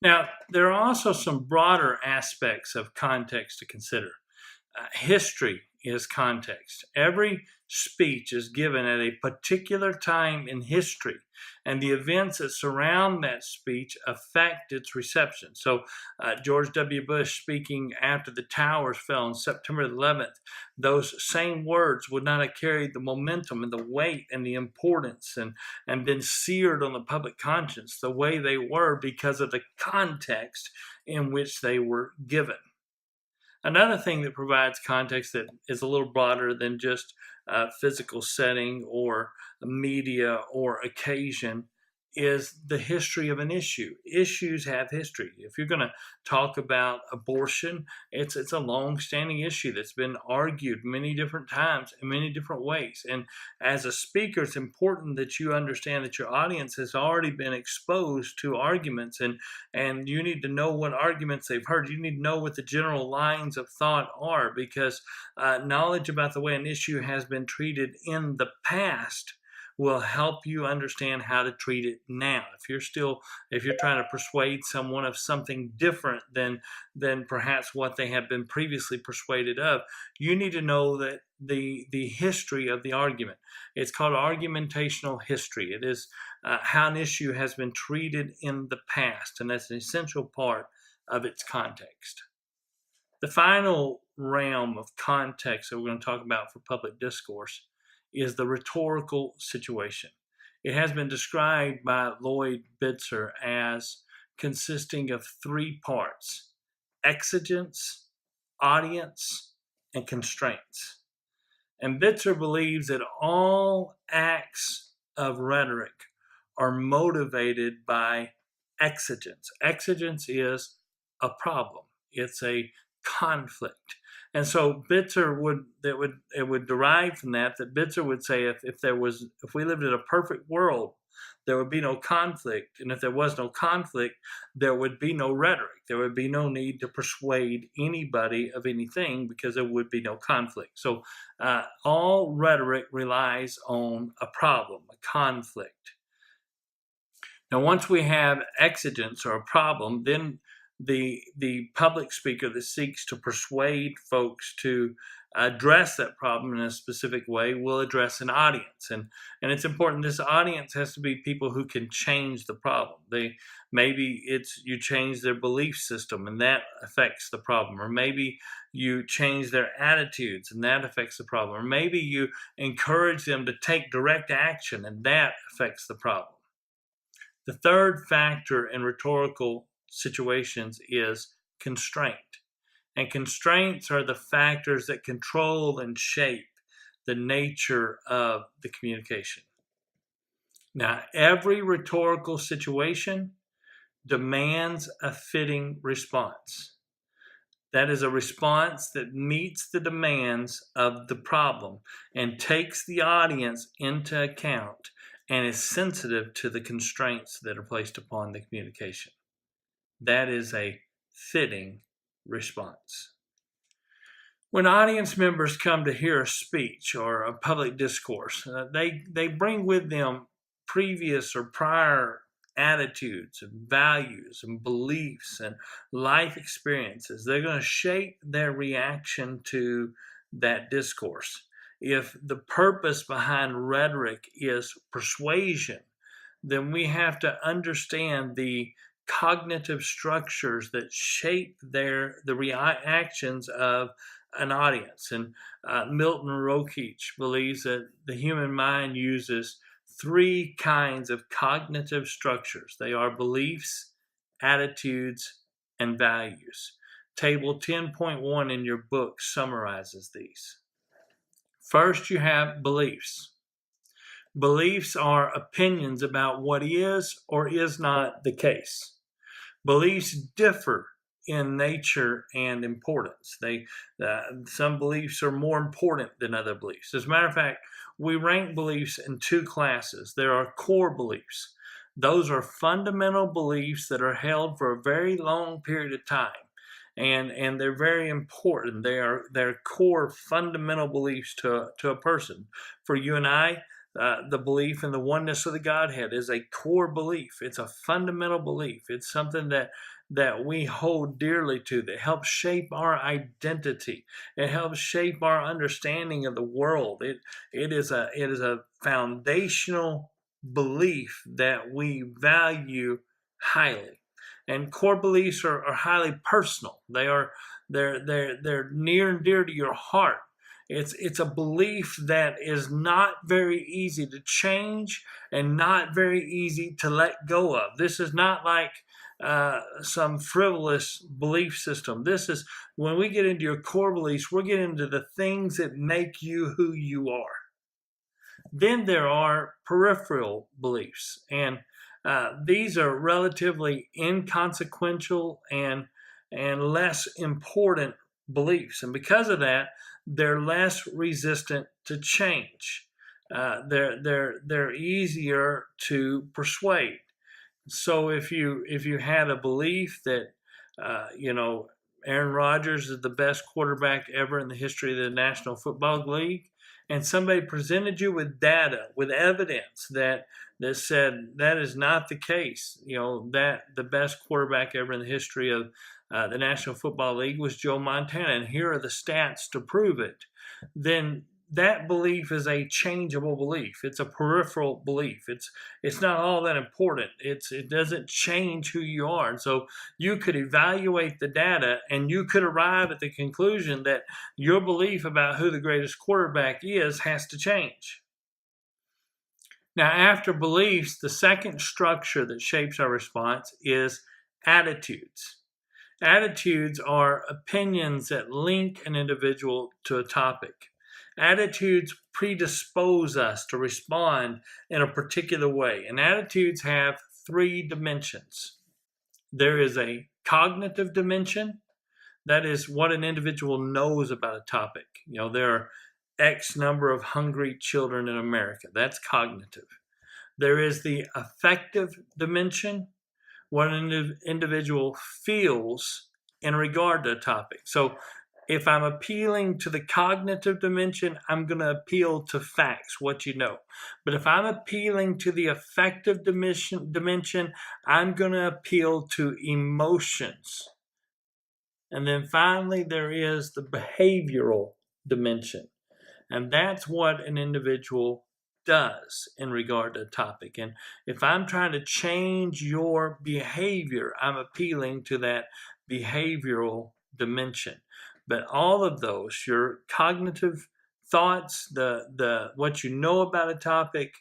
Now, there are also some broader aspects of context to consider. History is context. Every speech is given at a particular time in history, and the events that surround that speech affect its reception. So, George W. Bush speaking after the towers fell on September 11th, those same words would not have carried the momentum and the weight and the importance and been seared on the public conscience the way they were because of the context in which they were given. Another thing that provides context that is a little broader than just physical setting or media or occasion is the history of an issue. Issues have history. If you're going to talk about abortion, it's a long-standing issue that's been argued many different times in many different ways. And as a speaker, it's important that you understand that your audience has already been exposed to arguments, and you need to know what arguments they've heard. You need to know what the general lines of thought are, because knowledge about the way an issue has been treated in the past will help you understand how to treat it now. If you're trying to persuade someone of something different than perhaps what they have been previously persuaded of, you need to know that the history of the argument. It's called argumentational history. It is how an issue has been treated in the past, and that's an essential part of its context. The final realm of context that we're going to talk about for public discourse is the rhetorical situation. It has been described by Lloyd Bitzer as consisting of three parts: exigence, audience, and constraints. And Bitzer believes that all acts of rhetoric are motivated by exigence. Exigence is a problem. It's a conflict. And so Bitzer would derive from that Bitzer would say if we lived in a perfect world, there would be no conflict. And if there was no conflict, there would be no rhetoric. There would be no need to persuade anybody of anything because there would be no conflict. So all rhetoric relies on a problem, a conflict. Now, once we have exigence or a problem, then the public speaker that seeks to persuade folks to address that problem in a specific way will address an audience. And it's important, this audience has to be people who can change the problem. Maybe you change their belief system and that affects the problem, or maybe you change their attitudes and that affects the problem, or maybe you encourage them to take direct action and that affects the problem. The third factor in rhetorical situations is constraint. And constraints are the factors that control and shape the nature of the communication. Now, every rhetorical situation demands a fitting response. That is a response that meets the demands of the problem and takes the audience into account and is sensitive to the constraints that are placed upon the communication. That is a fitting response. When audience members come to hear a speech or a public discourse, they bring with them previous or prior attitudes and values and beliefs and life experiences. They're going to shape their reaction to that discourse. If the purpose behind rhetoric is persuasion, then we have to understand the cognitive structures that shape the reactions of an audience. And Milton Rokeach believes that the human mind uses three kinds of cognitive structures. They are beliefs, attitudes, and values. Table 10.1 in your book summarizes these. First, you have beliefs. Beliefs are opinions about what is or is not the case. Beliefs differ in nature and importance. Some beliefs are more important than other beliefs. As a matter of fact, we rank beliefs in two classes. There are core beliefs. Those are fundamental beliefs that are held for a very long period of time. And they're very important. They're core fundamental beliefs to a person. For you and I, the belief in the oneness of the Godhead is a core belief. It's a fundamental belief. It's something that we hold dearly to, that helps shape our identity. It helps shape our understanding of the world. It is a foundational belief that we value highly. And core beliefs are highly personal. They're near and dear to your heart. It's a belief that is not very easy to change and not very easy to let go of. This is not like some frivolous belief system. This is, when we get into your core beliefs, we're getting into the things that make you who you are. Then there are peripheral beliefs, and these are relatively inconsequential and less important beliefs, and because of that, they're less resistant to change. They're easier to persuade. So if you had a belief that Aaron Rodgers is the best quarterback ever in the history of the National Football League, and somebody presented you with data, with evidence that said that is not the case, that the best quarterback ever in the history of the National Football League was Joe Montana, and here are the stats to prove it, then that belief is a changeable belief. It's a peripheral belief. It's not all that important. It doesn't change who you are. And so you could evaluate the data and you could arrive at the conclusion that your belief about who the greatest quarterback is has to change. Now, after beliefs, the second structure that shapes our response is attitudes. Attitudes are opinions that link an individual to a topic. Attitudes predispose us to respond in a particular way, and attitudes have three dimensions. There is a cognitive dimension. That is what an individual knows about a topic. There are X number of hungry children in America. That's cognitive. There is the affective dimension, what an individual feels in regard to a topic. So if I'm appealing to the cognitive dimension, I'm going to appeal to facts, what you know. But if I'm appealing to the affective dimension, I'm going to appeal to emotions. And then finally, there is the behavioral dimension. And that's what an individual does in regard to a topic. And if I'm trying to change your behavior, I'm appealing to that behavioral dimension. But all of those, your cognitive thoughts, the what you know about a topic,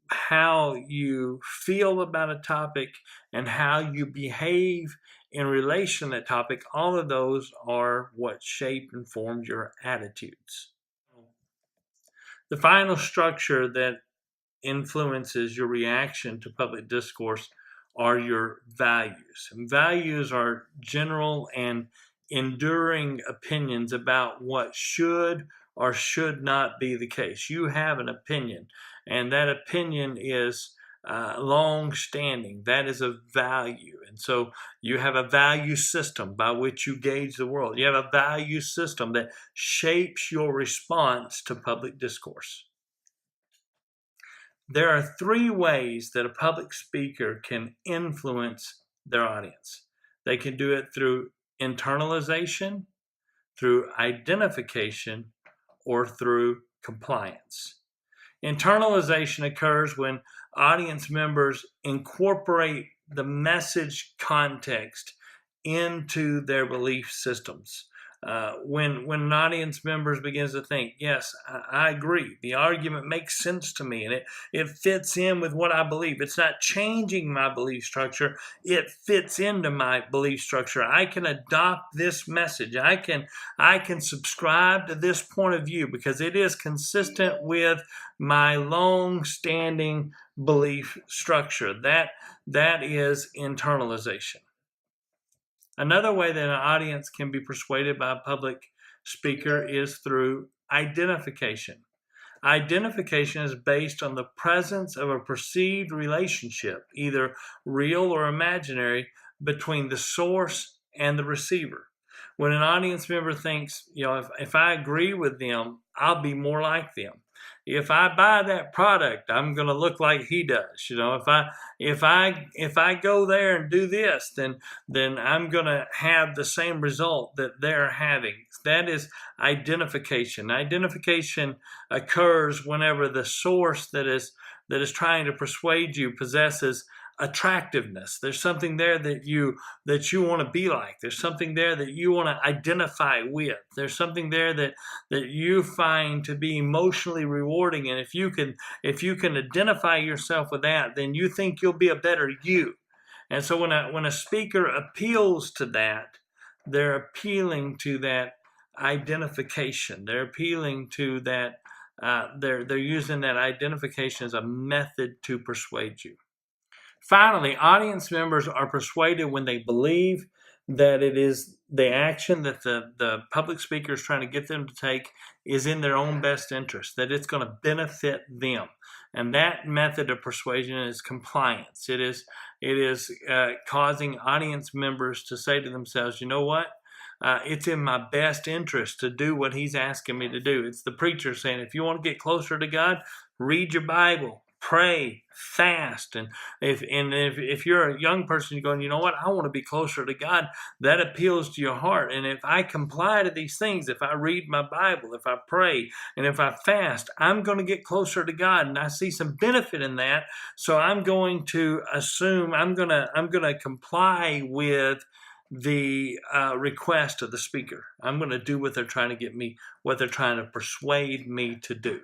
how you feel about a topic, and how you behave in relation to that topic, all of those are what shape and form your attitudes. The final structure that influences your reaction to public discourse are your values. And values are general and enduring opinions about what should or should not be the case. You have an opinion, and that opinion is long-standing. That is a value. And so you have a value system by which you gauge the world. You have a value system that shapes your response to public discourse. There are three ways that a public speaker can influence their audience. They can do it through internalization, through identification, or through compliance. Internalization occurs when audience members incorporate the message context into their belief systems. When an audience members begins to think, yes, I agree, the argument makes sense to me, and it fits in with what I believe. It's not changing my belief structure, it fits into my belief structure. I can adopt this message. I can subscribe to this point of view because it is consistent with my long-standing belief structure. That is internalization. Another way that an audience can be persuaded by a public speaker is through identification. Identification is based on the presence of a perceived relationship, either real or imaginary, between the source and the receiver. When an audience member thinks, if I agree with them, I'll be more like them. if I buy that product, I'm going to look like he does. You know, if I go there and do this, then I'm going to have the same result that they're having. That is identification. Identification occurs whenever the source that is trying to persuade you possesses attractiveness. There's something there that you want to be like. There's something there that you want to identify with. There's something there that you find to be emotionally rewarding. And if you can identify yourself with that, then you think you'll be a better you. And so when a speaker appeals to that, they're appealing to that identification. They're appealing to that. They're using that identification as a method to persuade you. Finally, audience members are persuaded when they believe that it is the action that the public speaker is trying to get them to take is in their own best interest, that it's going to benefit them. And that method of persuasion is compliance. It is causing audience members to say to themselves, you know what? It's in my best interest to do what he's asking me to do. It's the preacher saying, if you want to get closer to God, read your Bible, pray, fast. And if you're a young person, you're going, you know what, I want to be closer to God, that appeals to your heart. And if I comply to these things, if I read my Bible, if I pray, and if I fast, I'm going to get closer to God. And I see some benefit in that. So I'm going to assume I'm going to comply with the request of the speaker. I'm going to do what they're trying to get me, what they're trying to persuade me to do.